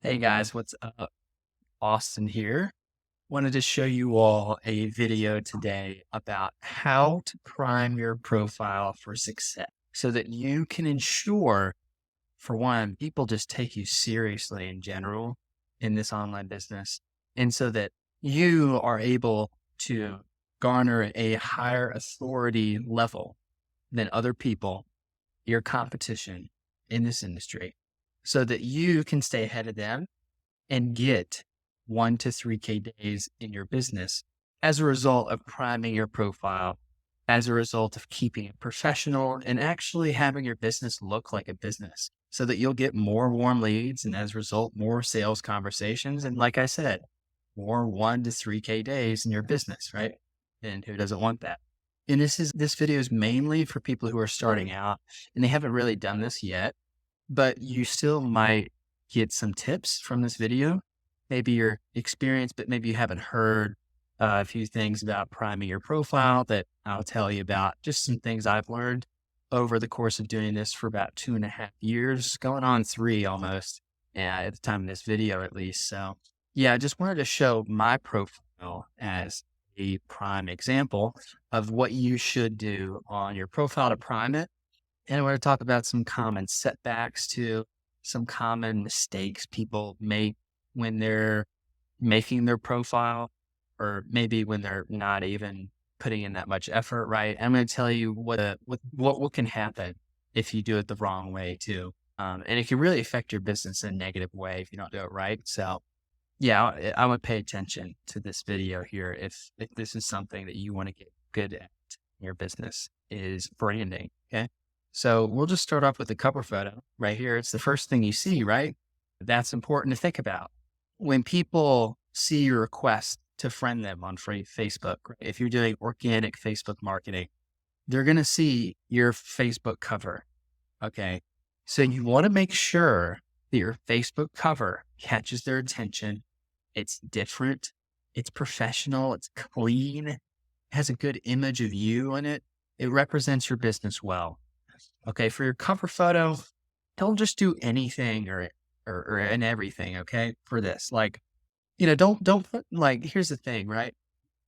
Hey guys, what's up? Austin here. Wanted to show you all a video today about how to prime your profile for success so that you can ensure, for one, people just take you seriously in general in this online business. And so that you are able to garner a higher authority level than other people, your competition in this industry, so that you can stay ahead of them and get 1 to 3K days in your business as a result of priming your profile, as a result of keeping it professional and actually having your business look like a business so that you'll get more warm leads and as a result, more sales conversations. And like I said, more 1 to 3K days in your business, right? And who doesn't want that? And this video is mainly for people who are starting out and they haven't really done this yet, but you still might get some tips from this video. Maybe your experience, but maybe you haven't heard a few things about priming your profile that I'll tell you about. Just some things I've learned over the course of doing this for about 2.5 years, going on 3 almost, at the time of this video at least. So yeah, I just wanted to show my profile as a prime example of what you should do on your profile to prime it. And we're going to talk about some common setbacks too, some common mistakes people make when they're making their profile, or maybe when they're not even putting in that much effort, right? I'm going to tell you what can happen if you do it the wrong way too. And it can really affect your business in a negative way if you don't do it right. So yeah, I would pay attention to this video here if this is something that you want to get good at in your business, is branding. Okay. So we'll just start off with the cover photo right here. It's the first thing you see, right? That's important to think about. When people see your request to friend them on Facebook, right? If you're doing organic Facebook marketing, they're going to see your Facebook cover. Okay. So you want to make sure that your Facebook cover catches their attention. It's different. It's professional. It's clean. Has a good image of you in it. It represents your business well. Okay. For your cover photo, don't just do anything or and everything. Okay. For this, like, don't put, like, here's the thing, right?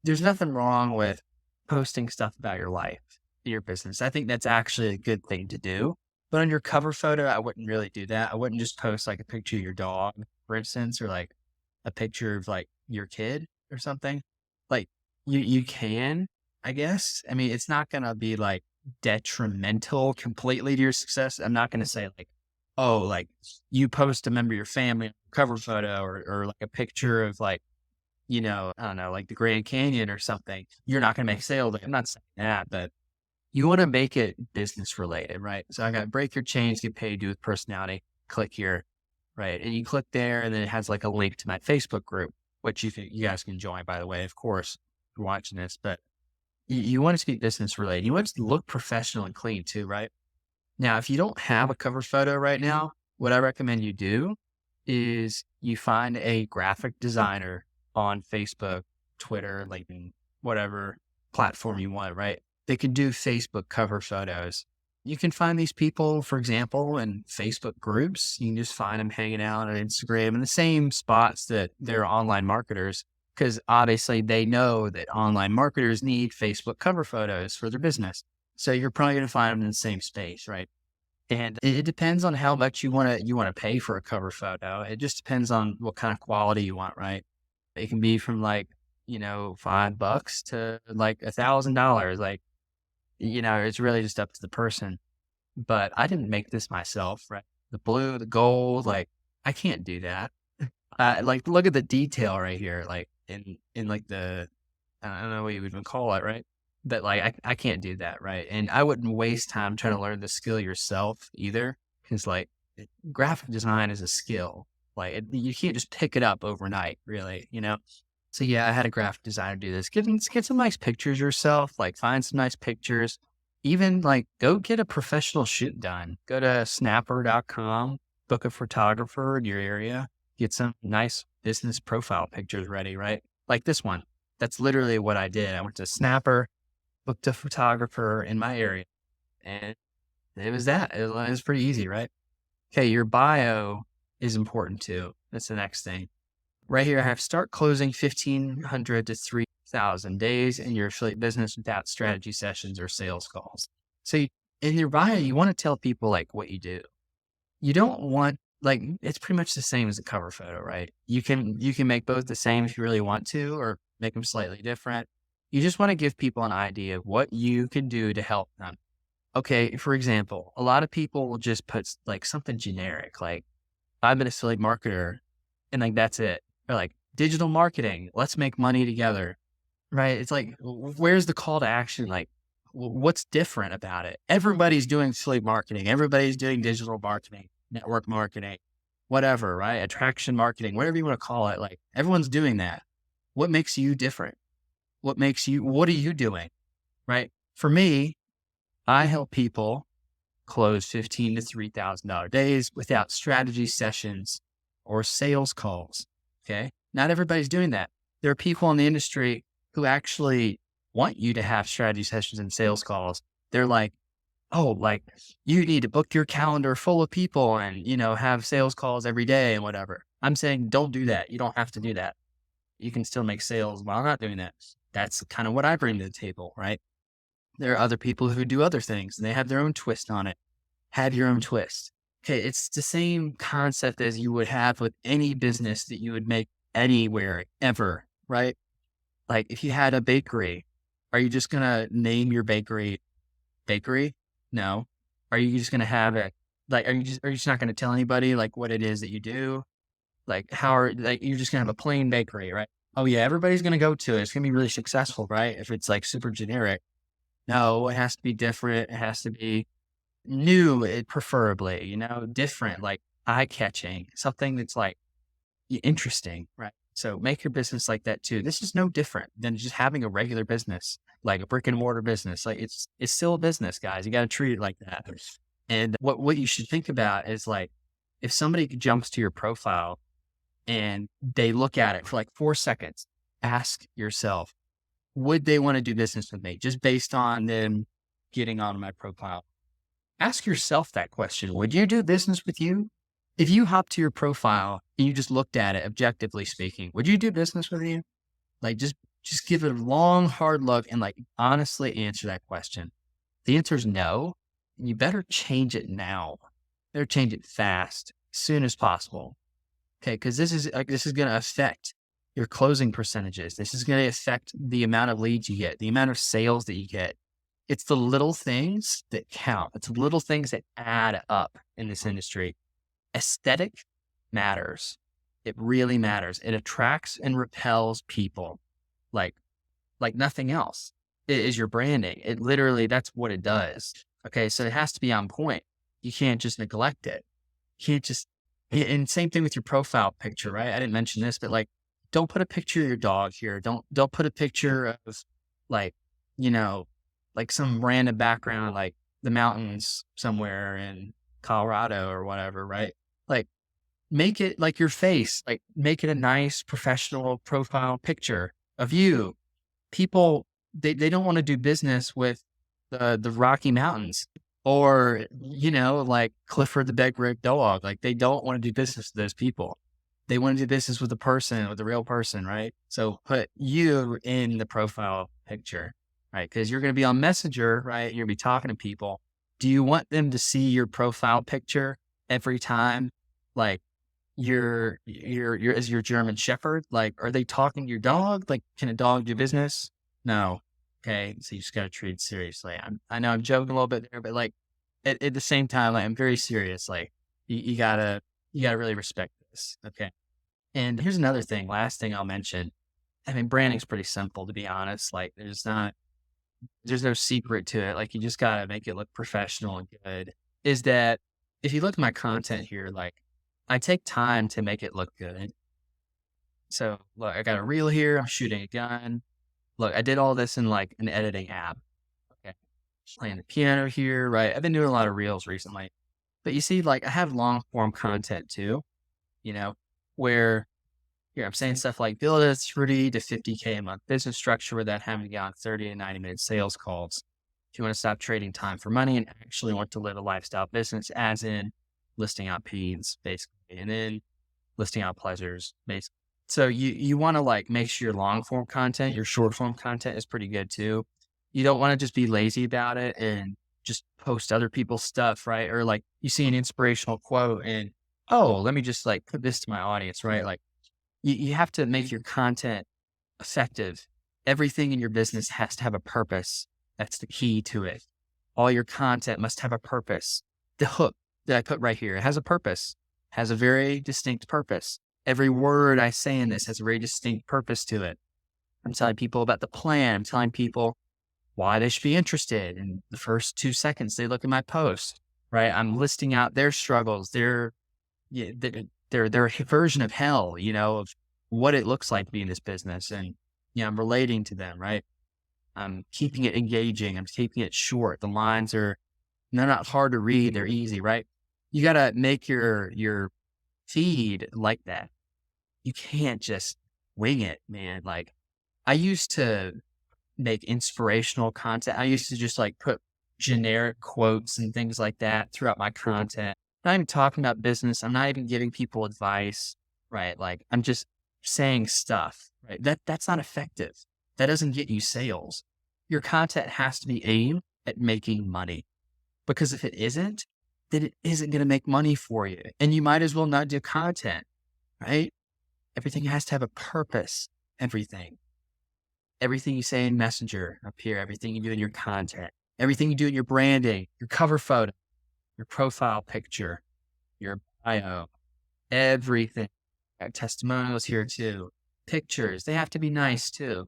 There's nothing wrong with posting stuff about your life, your business. I think that's actually a good thing to do. But on your cover photo, I wouldn't really do that. I wouldn't just post like a picture of your dog, for instance, or like a picture of like your kid or something. Like you can, I guess. I mean, it's not gonna be like detrimental completely to your success. I'm not gonna say like, oh, like you post a member of your family cover photo or like a picture of like, I don't know, like the Grand Canyon or something, you're not going to make sales. I'm not saying that, but you want to make it business related, right? So I got break your chains, get paid, do with personality. Click here, right? And you click there, and then it has like a link to my Facebook group, which you guys can join, by the way, of course, if you're watching this. But you want it to be business related. You want it to look professional and clean too, right? Now, if you don't have a cover photo right now, what I recommend you do is you find a graphic designer on Facebook, Twitter, LinkedIn, whatever platform you want, right? They can do Facebook cover photos. You can find these people, for example, in Facebook groups. You can just find them hanging out on Instagram in the same spots that they're online marketers, because obviously they know that online marketers need Facebook cover photos for their business. So you're probably going to find them in the same space, right? And it depends on how much you want to pay for a cover photo. It just depends on what kind of quality you want, right? It can be from like, $5 to like $1,000. Like, it's really just up to the person. But I didn't make this myself, right? The blue, the gold, like I can't do that. Like look at the detail right here, like in like I don't know what you would even call it, right? But like I can't do that, right? And I wouldn't waste time trying to learn the skill yourself either, because like graphic design is a skill. Like you can't just pick it up overnight, really. So yeah, I had a graphic designer do this. Get some nice pictures yourself. Like find some nice pictures. Even like go get a professional shoot done. Go to snapper.com, book a photographer in your area, get some nice business profile pictures ready, right? Like this one. That's literally what I did. I went to Snapper, booked a photographer in my area, and it was that. It was pretty easy, right? Okay, your bio is important too. That's the next thing. Right here, I have start closing 1,500 to 3,000 days in your affiliate business without strategy sessions or sales calls. So in your bio, you want to tell people like what you do. You don't want like it's pretty much the same as the cover photo, right? You can make both the same if you really want to, or make them slightly different. You just want to give people an idea of what you can do to help them. Okay, for example, a lot of people will just put like something generic, like I'm an affiliate marketer, and like that's it. Or like digital marketing, let's make money together, right? It's like, where's the call to action? Like, what's different about it? Everybody's doing affiliate marketing, everybody's doing digital marketing, network marketing, whatever, right? Attraction marketing, whatever you want to call it. Like, everyone's doing that. What makes you different? What are you doing? Right? For me, I help people close $15,000 to $3,000 days without strategy sessions or sales calls. Okay. Not everybody's doing that. There are people in the industry who actually want you to have strategy sessions and sales calls. They're like, oh, like you need to book your calendar full of people and, have sales calls every day and whatever. I'm saying don't do that. You don't have to do that. You can still make sales while not doing that. That's kind of what I bring to the table, right? There are other people who do other things and they have their own twist on it. Have your own twist. Okay, it's the same concept as you would have with any business that you would make anywhere ever, right? Like if you had a bakery, are you just gonna name your bakery bakery? No. Are you just gonna have it like are you just not gonna tell anybody like what it is that you do? Like you're just gonna have a plain bakery, right? Oh yeah, everybody's gonna go to it. It's gonna be really successful, right? If it's like super generic. No, it has to be different. It has to be new, preferably, different, like eye-catching, something that's like interesting, right? So make your business like that too. This is no different than just having a regular business, like a brick and mortar business. Like it's still a business, guys. You got to treat it like that. And what you should think about is like if somebody jumps to your profile and they look at it for like 4 seconds, ask yourself, would they want to do business with me just based on them getting on my profile? Ask yourself that question. Would you do business with you? If you hop to your profile and you just looked at it, objectively speaking, would you do business with you? Like just give it a long, hard look and like honestly answer that question. The answer is no. You better change it now. Better change it fast, as soon as possible. Okay, because this is going to affect your closing percentages. This is going to affect the amount of leads you get, the amount of sales that you get. It's the little things that count. It's the little things that add up in this industry. Aesthetic matters. It really matters. It attracts and repels people like nothing else. It is your branding. It literally, that's what it does. Okay. So it has to be on point. You can't just neglect it. You can't just, and same thing with your profile picture, right? I didn't mention this, but like, don't put a picture of your dog here. Don't put a picture of like, you know, like some random background, like the mountains somewhere in Colorado or whatever, right? Like make it like your face, like make it a nice professional profile picture of you. People, they don't want to do business with the Rocky Mountains or, like Clifford the Big Red Dog. Like they don't want to do business with those people. They want to do business with the real person, right? So put you in the profile picture, right? Because you're going to be on Messenger, right? You're going to be talking to people. Do you want them to see your profile picture every time? Like as your German Shepherd? Like, are they talking to your dog? Like, can a dog do business? No. Okay. So you just got to treat it seriously. I know I'm joking a little bit there, but like at the same time, like, I'm very serious. Like you gotta really respect this. Okay. And here's another thing, last thing I'll mention. I mean, branding's pretty simple, to be honest. Like there's no secret to it. Like you just gotta make it look professional and good. Is that if you look at my content here, like I take time to make it look good. So look, I got a reel here. I'm shooting a gun. Look, I did all this in like an editing app. Okay. Playing the piano here, right? I've been doing a lot of reels recently, but you see, like I have long form content too, you know, where here I'm saying stuff like build a 30 to 50K a month business structure without having to get on 30 to 90-minute sales calls. If you want to stop trading time for money and actually want to live a lifestyle business, as in listing out peds, basically. And then listing out pleasures, basically. So you want to like make sure your long form content, your short form content is pretty good too. You don't want to just be lazy about it and just post other people's stuff, right? Or like you see an inspirational quote and, oh, let me just like put this to my audience, right? Like you have to make your content effective. Everything in your business has to have a purpose. That's the key to it. All your content must have a purpose. The hook that I put right here, it has a purpose, has a very distinct purpose. Every word I say in this has a very distinct purpose to it. I'm telling people about the plan. I'm telling people why they should be interested. In the first 2 seconds they look at my post, right? I'm listing out their struggles, yeah, their version of hell, of what it looks like to be in this business. And, I'm relating to them, right? I'm keeping it engaging. I'm keeping it short. The lines they're not hard to read. They're easy, right? You got to make your feed like that. You can't just wing it, man. Like I used to make inspirational content. I used to just like put generic quotes and things like that throughout my content. Not even talking about business. I'm not even giving people advice, right? Like I'm just saying stuff, right? That's not effective. That doesn't get you sales. Your content has to be aimed at making money, because if it isn't, then it isn't going to make money for you. And you might as well not do content, right? Everything has to have a purpose. Everything you say in Messenger up here, everything you do in your content, everything you do in your branding, your cover photo, your profile picture, your bio, everything. I have testimonials here too. Pictures, they have to be nice too,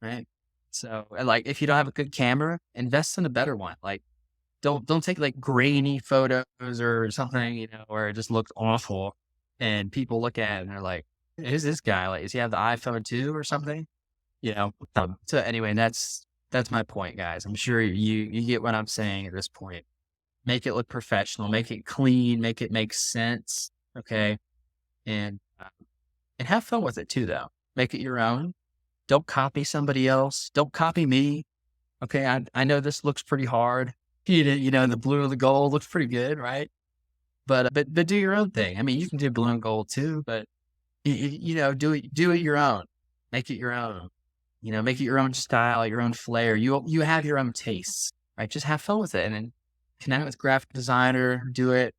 right? So, like, if you don't have a good camera, invest in a better one. Like, don't take like grainy photos or something, where it just looks awful, and people look at it and they're like, "Who's this guy? Like, does he have the iPhone 2 or something?" So anyway, that's my point, guys. I'm sure you get what I'm saying at this point. Make it look professional, make it clean, make it make sense. Okay. And have fun with it too, though. Make it your own. Don't copy somebody else. Don't copy me. Okay. I know this looks pretty hard. The blue and the gold looks pretty good, right? But do your own thing. I mean, you can do blue and gold too, but do it your own. Make it your own. Make it your own style, your own flair. You have your own tastes, right? Just have fun with it, and then connect with graphic designer, do it,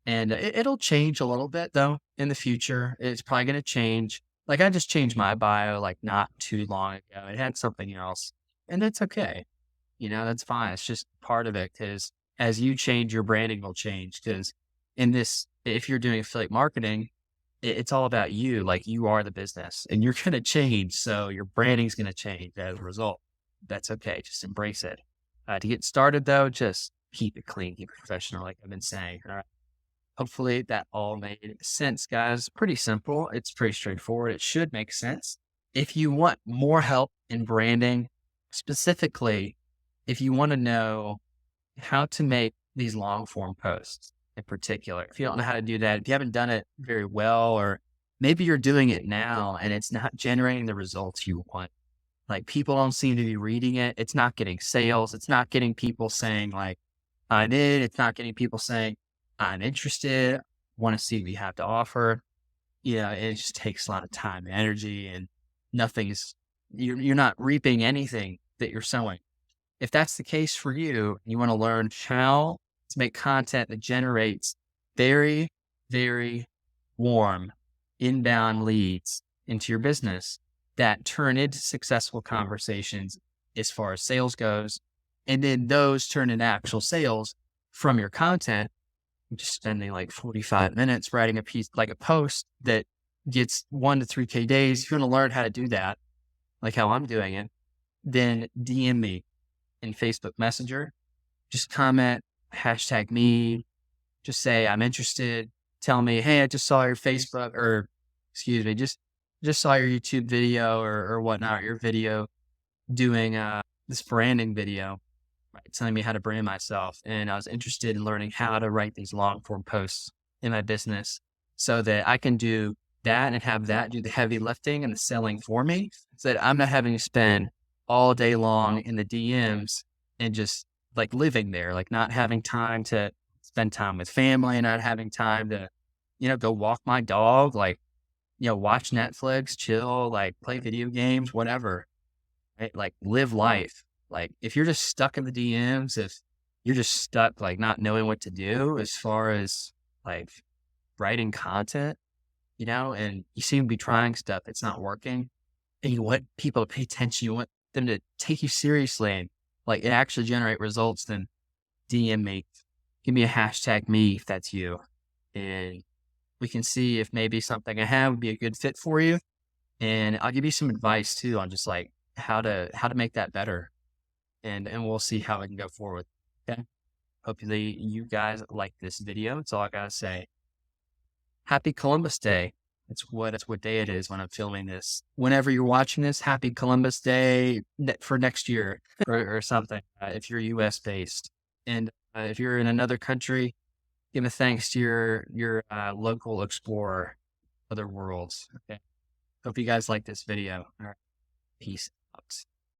and it'll change a little bit though in the future. It's probably going to change. Like I just changed my bio like not too long ago. It had something else, and that's okay. That's fine. It's just part of it, because as you change, your branding will change. Because if you're doing affiliate marketing, it's all about you. Like you are the business and you're going to change. So your branding's going to change as a result. That's okay. Just embrace it. To get started though, just keep it clean, keep it professional. Like I've been saying. All right. Hopefully that all made sense, guys. Pretty simple. It's pretty straightforward. It should make sense. If you want more help in branding, specifically, if you want to know how to make these long form posts in particular, if you don't know how to do that, if you haven't done it very well, or maybe you're doing it now and it's not generating the results you want, like people don't seem to be reading it. It's not getting sales. It's not getting people saying like, I'm in. It's not getting people saying, I'm interested, want to see what you have to offer. It just takes a lot of time and energy, and you're not reaping anything that you're sowing. If that's the case for you, you want to learn how to make content that generates very, very warm inbound leads into your business that turn into successful conversations as far as sales goes. And then those turn into actual sales from your content. Just spending like 45 minutes writing a piece, like a post that gets 1 to 3K days. If you want to learn how to do that, like how I'm doing it, then DM me in Facebook Messenger. Just comment, hashtag me, just say, I'm interested. Tell me, hey, I just saw your Facebook, or excuse me, just saw your YouTube video or whatnot, your video doing this branding video, right, telling me how to brand myself. And I was interested in learning how to write these long form posts in my business so that I can do that and have that do the heavy lifting and the selling for me, so that I'm not having to spend all day long in the DMs and just like living there, like not having time to spend time with family, not having time to go walk my dog, like, watch Netflix, chill, like play video games, whatever, right? Like live life. Like if you're just stuck in the DMs, if you're just stuck, like not knowing what to do as far as like writing content, and you seem to be trying stuff, it's not working, and you want people to pay attention, you want them to take you seriously and like actually generate results, then DM me, give me a hashtag me if that's you, and we can see if maybe something I have would be a good fit for you. And I'll give you some advice too on just like how to make that better. And we'll see how we can go forward. Okay. Hopefully you guys like this video. That's all I gotta say. Happy Columbus Day. It's what day it is when I'm filming this. Whenever you're watching this, happy Columbus Day for next year or something. If you're US based, and if you're in another country, give a thanks to your local explorer, other worlds. Okay. Hope you guys like this video. All right. Peace out.